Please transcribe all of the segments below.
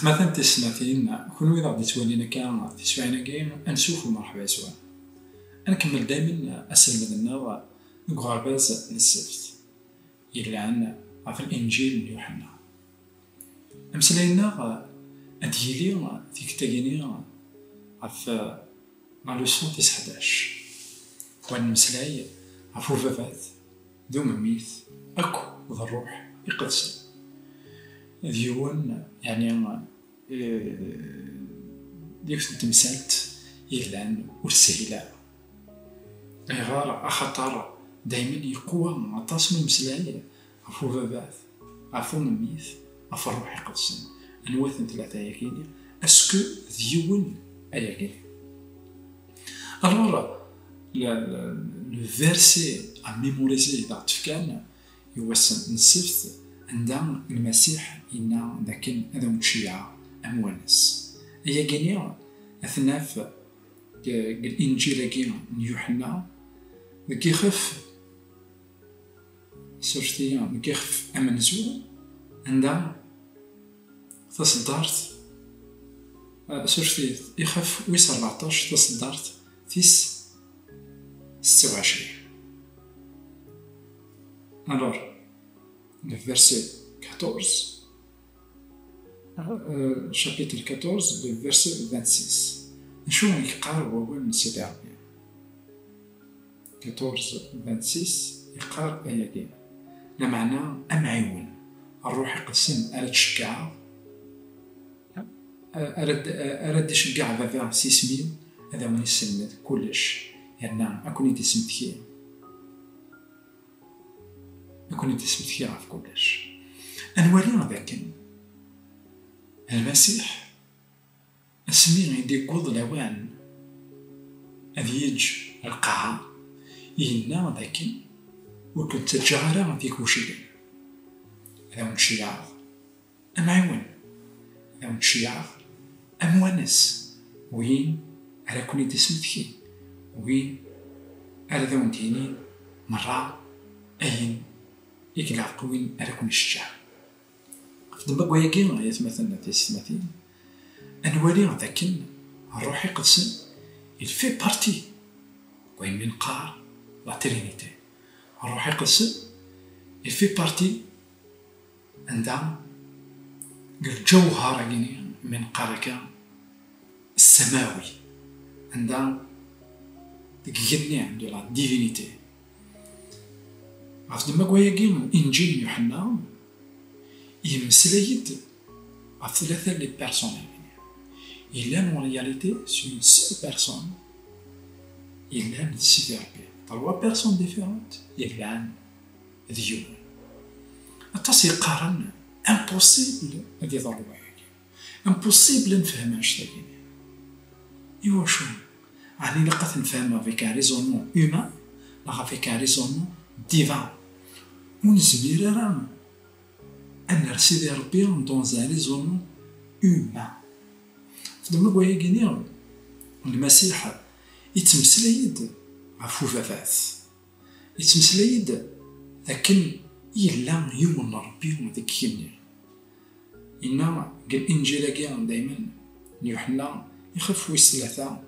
مثلا تسمعتين كون إذا غادي تولينا كان تسمعنا كاين أنسوف ومرحبا سوا. أنا كمل دايما أسلم لنا غرباز للسبت إلا عنا في الإنجيل من يوحنا. أمسلينا أديلي تيكتاكيني في لوسون 11 وأن مسلاي عفو فافات ذو مميت أكو ذا الروح يقدس ديون يعني ديك تمثالت يلان والسهيلة غير أخطر دايما يقوى عطاس من مسلاي عفو فافات عفو مميت عفو الروح يقدس نواثن ثلاثة ياكيني اسكو ديون أياكيني. Alors, le verset à mémoriser dans تفكان يوصل نسفت عند المسيح إن ذاكن هذا مشيع أموانس هي جنيا أثناء في الإنجيل كي يوحنا كيخف سرتيا كيخف أمنزو عند تصدرت سرتي يخف ويس 14 تصدرت تيس 26. Alors, le verset 14, chapitre 14, le verset 26. نشوف يقارب أول من سيدي ربي 14 26 يقارب آية كاين لا معنى أمعيون الروح يقسم أرد شكاع أرد شكاع بابا سيسميل هذا من يسمد كلش يعني أكون يدي سمتكي أكون يدي سمتكي في كلش أنوالي ذاك المسيح اسمي يدي قوض لوان أذ يج القاعة يهنا ذاك وكنت تجارة في كوشي هذا من شياع أمعون هذا من شياع أموانس وين على كوني تسمتكي وين على ذون دينين مرة أين يقلع وين على كوني الشجاع فدما قوياكين يتمثلنا تسمتين أنوالي ذاكن الروح يقدسن الفي بارتي وين من قار لا ترينيتي الروح يقدسن الفي بارتي عندها الجوهر من قارك السماوي عندها تجني عند لا ديفينيتي. عرفت دما قوياكين إنجيل يوحنا يمسلايد عرفت ثلاثة لي بيرسون il aime en réalité sur une seule personne il aime سيدي ربي trois personnes différentes il aime Dieu أتص يقارن impossible هادي يضرب impossible نفهم اش تاكين إيوا شو يعني لقات نفهمها avec un raisonnement humain لا avec un raisonnement divin ونزمير راه أن سيدي ربي dans un raisonnement humain. فدما قوياكيني المسيح يتمسلايد عفو فافات يتمسلايد لكن يلا يوم ربي وذاك كيمني إنا قال إنجيل كاع دايما يوحنا يخف ويس ثلاثة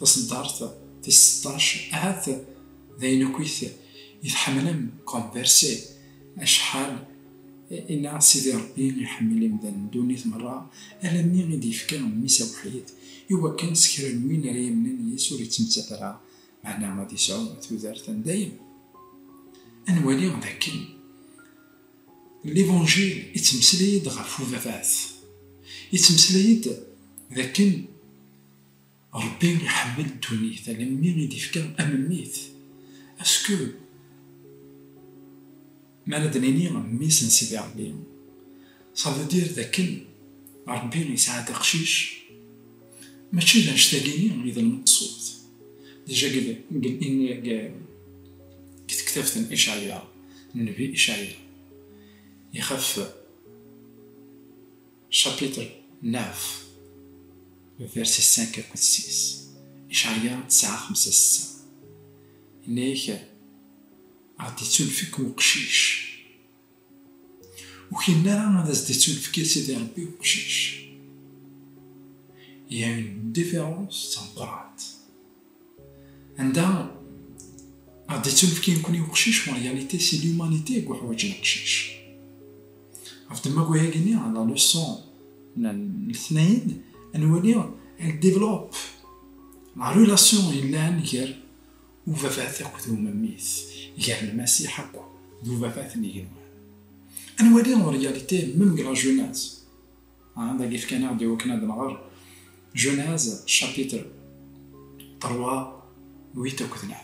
تصدرت في 16 هات ذاين كويس يتحملهم كونفيرسي أشحال إن سيدي ربي يحمل مدن دوني مرة ألمني غيدي يفكر ميسا وحيد إوا كان سكر وين راه من يسور يتمتثل معنا ما تيسعو تودارت دايم أنوالي ذاك ليفونجيل يتمسلايد غف وفافات يتمسلايد ذاك ربي يحمل الدنيا ألمني غيدي يفكر أمميت أسكو ما ندنيني ميسن سيدي ربي صافو دير ذاك ربي يساعد قشيش ماشي لا نشتاقيني غير المقصود ديجا قال إني كتبت إشعياء النبي إشعياء يخف شابيتر 9 verset 5 à 6 إشعياء 9:5-6 إنيك عطيتو الفك وقشيش وكاين راه هذا زدتو الفك سيدي ربي وقشيش ديفيرونس تنقرات عندها غادي تشوف كي نكون يقشيش رياليتي سي لومانيتي كو حوايج نقشيش عرفت ما كوي هاكيني على لو سون الاثنين نولي ديفلوب لا ريلاسيون اللي غير وفافاتك ثم ميث غير المسيح هكا ذو فافاتني غير نولي رياليتي ميم لا جوناز هذا كيف كان عندي وكنا دنغر جوناز شابيتر 3 8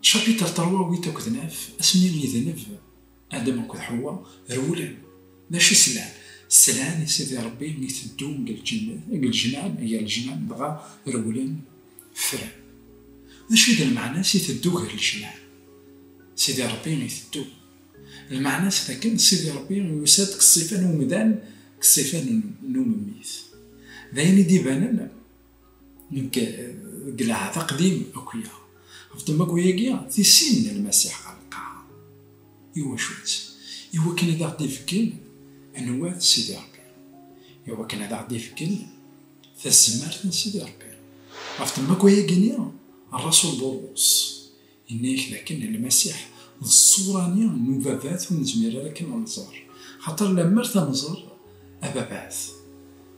شابيتر 3 8 اسمي لي ذنب ادم وكل حواء رولان ماشي سلان سلان سيدي ربي نيتدوم الجنان هي الجنان بغا رولان فران ماشي هذا المعنى سيتدو غير الجنان سيدي ربي نيتدو المعنى لكن سيدي ربي يساد كالصفه نومدان كالصفه نوم ميث ذاين دي باننا قلع هذا قديم اكويا عرفت ما كويا في سن المسيح قلقا ايوا شوت ايوا كان هذا غادي يفكر انوات سيدي ربي ايوا كان هذا غادي يفكر ثسمارت سيدي ربي عرفت ما كويا كينيا الرسول بولس انيك لكن المسيح الصورانية نوفافات ونزمير لكن ننظر خاطر لما تنظر اباباث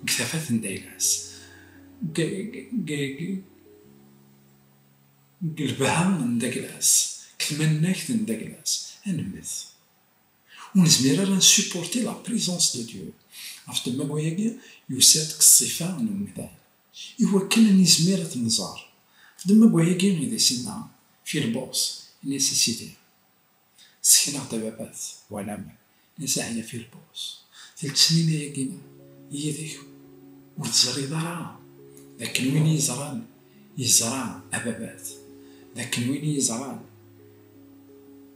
كثافات ندايلاس قلبها نداكلاس كثمناك نداكلاس انمث ونزمير نسوبورتي لا بريزونس دو ديو عرفت ما كوياكي يساتك الصفة نومدان إوا كان نزمير تنظر عرفت ما كوياكي غير سينا في البوس نيسيسيتي سكنا داباباث ولا ما نساعي في البوس 3 سنين ياكينا هي ذيك وتزري ضرا لكن وين يزران أبابات لكن وين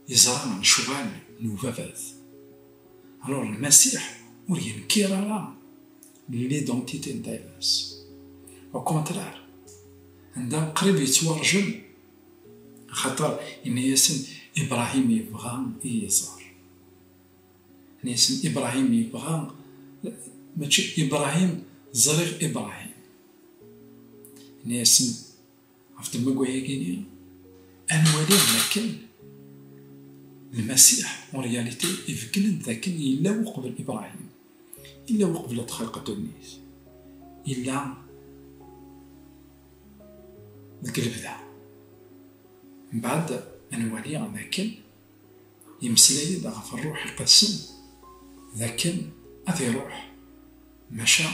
يزران شغال نوفافات الور المسيح ورين كيرا ليدونتيتي ندايلاس او كونترار عندها قريب يتورجم خاطر ان ياسن ابراهيم يبغى يزار ياسن ابراهيم يبغى ماشي ابراهيم زريغ ابراهيم ياسن عرفت ما كوياكيني انوالي لكن المسيح en réalité يفكرن ذاك إلا وقبل إبراهيم إلا وقبل خلقة الناس إلا القلب ذا من بعد أنوالي ذاك يمسلي ذا في الروح يقسم ذاك أذي روح مشى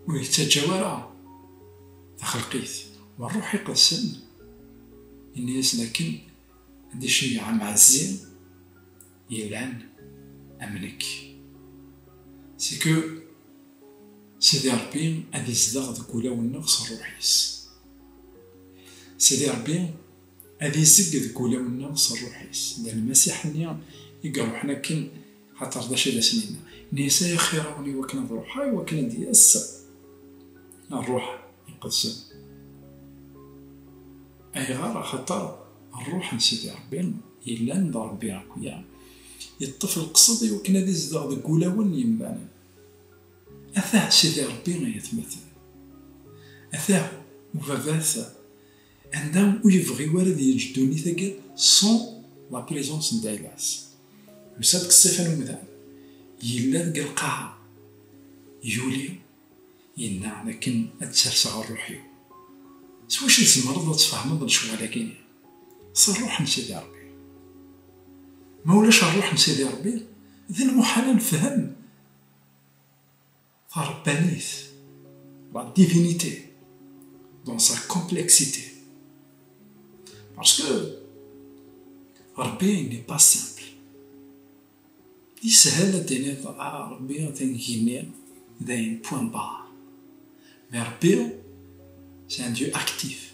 ويتجاورا خلقيت والروح يقسم الناس لكن هادي شي عام عزيز يلان أملك سيكو سيدي ربي غادي يزدغ ذاك ولا والنقص الروحيس سيدي ربي غادي يزق ذاك ولا والنقص الروحيس لأن المسيح نيا يقرو حنا كن خاطر دا شي سنين نيسا يخيروني وكنا بروحاي وكنا دياس الروح يقسم أي غار خاطر الروح نسيدي ربي إلا ند ربي راكويا يطفل القصد وكنا دي زدغ ذاك ولاون يملانا أثاه سيدي ربي غيتمثل أثاه وفافاث عندهم ويبغي والد يجدوني ثقل سون لا بريزونس ندايلاس وصدق الصفة المذان يلا ذاك القاعة يولي ينا لكن أتسرسع الروحي سواش تزمرض تفهمض الشغالة كاين صار روح نسيدي ربي ما ولاش الروح نسيدي ربي ذي المحال نفهم فربانيت لا ديفينيتي دون سا كومبلكسيتي باسكو ربي ني با سامبل يسهل تاني ربي تنكيني داين بوان بار مي ربي سي ان ديو اكتيف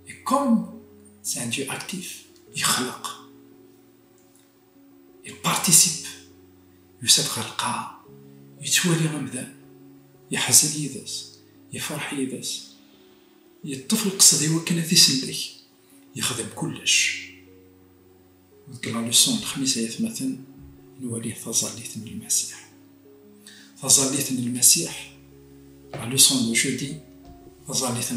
اي كوم سي ان ديو اكتيف يخلق يبارتيسيب يسد خلقها يتوالي غمذا يحزن يداس يفرح يداس يطفل قصدي وكنا في سلك يخدم كلش وذكرنا لسون الخميس آيات مثلا نوليه تظليت من المسيح تظليت من المسيح لو سون دو جودي ظليت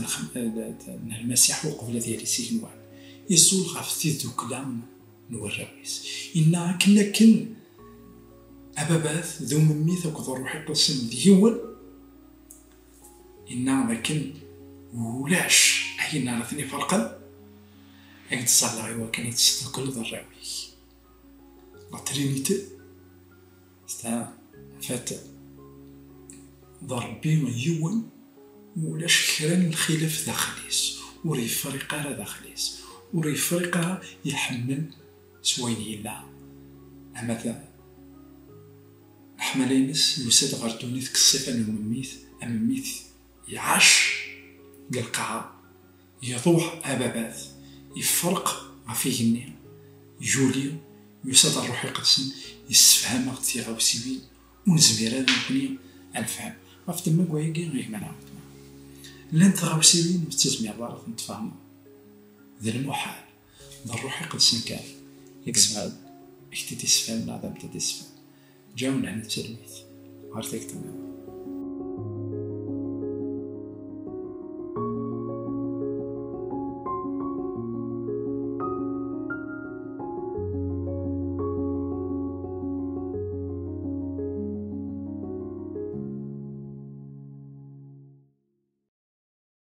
المسيح وقبل ديالي سينوان يزول غاف تيد كلام نوراويس إنا كن أبابات ذو مميث وكذا روحي قسم ديون إنا لكن ولاش أين رثني فرقا أكد صالة غيوا كان يتستقل ذراويس لا ترينيتي ستا فات ضربي يون ولاش كران الخلاف داخليس وري فريقها داخليس وري فريقها يحمل سوين إلا أما حملينس يوسد غردوني ذك الصفة المميث أمميث يعاش قلقها يضوح أبابات يفرق عفيه النية جوليو يوسد الروح القدس يسفهم اغتي غوسيوين ونزميرا نبني الفهم غاف تما كوايكي غير مانا لانت غوسيوين بتزمير ضارف نتفاهم ذا المحال ذا الروح القدس كان يكسب اكتي تسفهم لا ذا بتا تسفهم جاونا عن التلميذ عرفتك تمام.